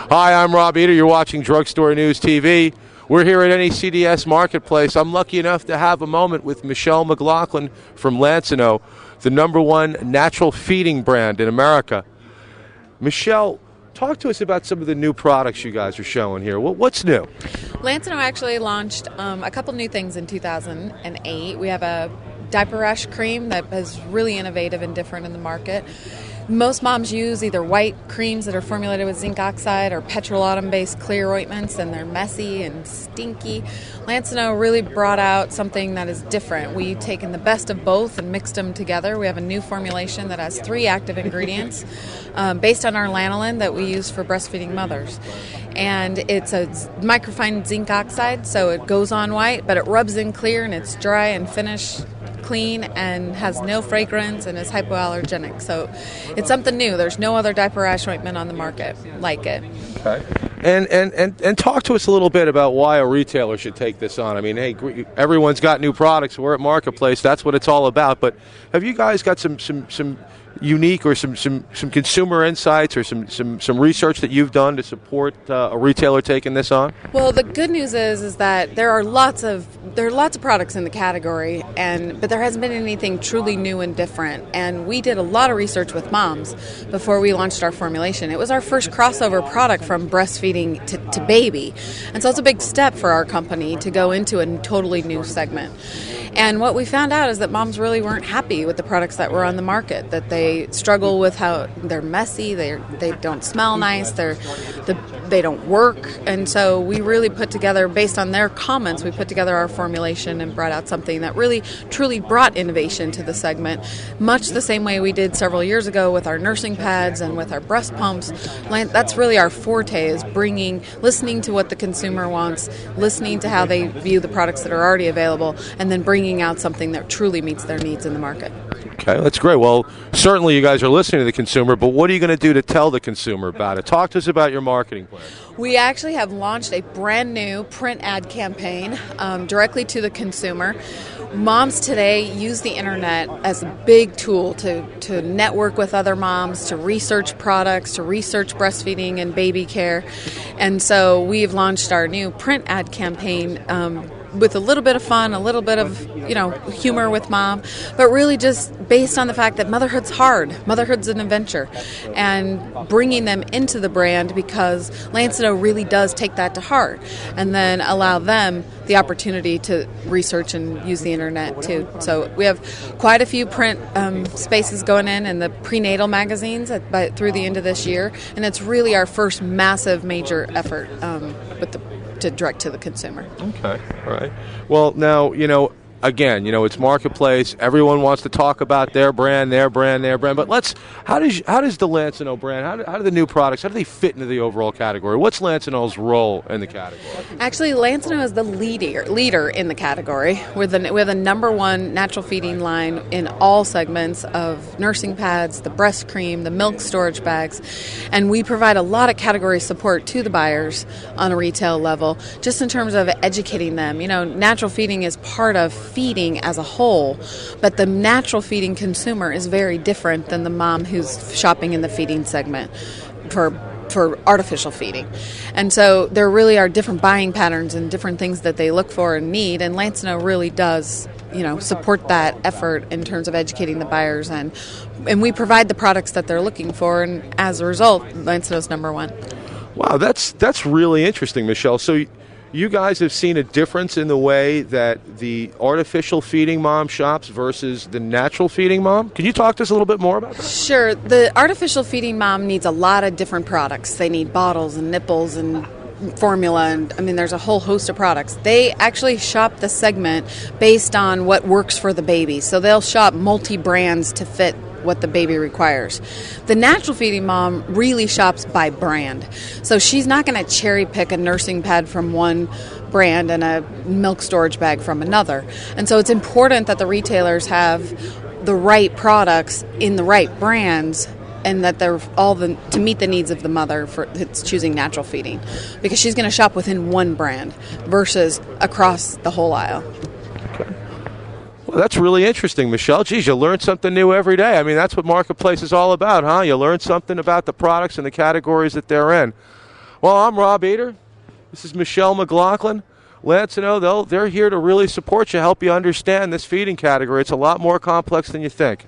Hi, I'm Rob Eder. You're watching Drugstore News TV. We're here at NECDS Marketplace. I'm lucky enough to have a moment with Michelle McLaughlin from Lansinoh, the #1 natural feeding brand in America. Michelle, talk to us about some of the new products you guys are showing here. What's new? Lansinoh actually launched a couple new things in 2008. We have a diaper rash cream that is really innovative and different in the market. Most moms use either white creams that are formulated with zinc oxide or petrolatum-based clear ointments, and they're messy and stinky. Lansinoh really brought out something that is different. We've taken the best of both and mixed them together. We have a new formulation that has 3 active ingredients based on our lanolin that we use for breastfeeding mothers. And it's a microfine zinc oxide, so it goes on white, but it rubs in clear and it's dry and finished clean and has no fragrance and is hypoallergenic. So it's something new. There's no other diaper rash ointment on the market like it. Okay. And talk to us a little bit about why a retailer should take this on. I mean, hey, everyone's got new products. We're at Marketplace. That's what it's all about. But have you guys got some unique or some consumer insights or some research that you've done to support a retailer taking this on? Well, the good news is that there are lots of products in the category, but there hasn't been anything truly new and different. And we did a lot of research with moms before we launched our formulation. It was our first crossover product from breastfeeding to baby, and so it's a big step for our company to go into a totally new segment. And what we found out is that moms really weren't happy with the products that were on the market, that they struggle with how they're messy, they don't smell nice, they don't work. And so we really put together, based on their comments, we put together our formulation and brought out something that really truly brought innovation to the segment, much the same way we did several years ago with our nursing pads and with our breast pumps. That's really our forte, is listening to what the consumer wants, listening to how they view the products that are already available, and then bringing out something that truly meets their needs in the market. Okay, that's great. Well, certainly you guys are listening to the consumer, but what are you going to do to tell the consumer about it? Talk to us about your marketing plan. We actually have launched a brand new print ad campaign directly to the consumer. Moms today use the internet as a big tool to network with other moms, to research products, to research breastfeeding and baby care. And so we've launched our new print ad campaign with a little bit of fun, a little bit of humor with mom, but really just based on the fact that motherhood's hard. Motherhood's an adventure, and bringing them into the brand, because Lansinoh really does take that to heart, and then allow them the opportunity to research and use the internet too. So we have quite a few print spaces going in the prenatal magazines through the end of this year, and it's really our first massive major effort to direct to the consumer. Okay, all right. Well, now, again, it's Marketplace. Everyone wants to talk about their brand. But how does the Lansinoh brand, how do the new products, how do they fit into the overall category? What's Lansinoh's role in the category? Actually, Lansinoh is the leader in the category. We're the #1 natural feeding line in all segments of nursing pads, the breast cream, the milk storage bags, and we provide a lot of category support to the buyers on a retail level, just in terms of educating them. Natural feeding is part of feeding as a whole, but the natural feeding consumer is very different than the mom who's shopping in the feeding segment for artificial feeding. And so there really are different buying patterns and different things that they look for and need, and Lansinoh really does support that effort in terms of educating the buyers, and we provide the products that they're looking for, and as a result, Lansinoh's #1. Wow, that's really interesting, Michelle. So you guys have seen a difference in the way that the artificial feeding mom shops versus the natural feeding mom? Can you talk to us a little bit more about that? Sure. The artificial feeding mom needs a lot of different products. They need bottles and nipples and formula, and there's a whole host of products. They actually shop the segment based on what works for the baby. So they'll shop multi-brands to fit what the baby requires. The natural feeding mom really shops by brand. So she's not going to cherry pick a nursing pad from one brand and a milk storage bag from another. And so it's important that the retailers have the right products in the right brands, and that they're to meet the needs of the mother that's choosing natural feeding, because she's going to shop within one brand versus across the whole aisle. Well, that's really interesting, Michelle. Geez, you learn something new every day. That's what Marketplace is all about, huh? You learn something about the products and the categories that they're in. Well, I'm Rob Eder. This is Michelle McLaughlin. Lansinoh, they're here to really support you, help you understand this feeding category. It's a lot more complex than you think.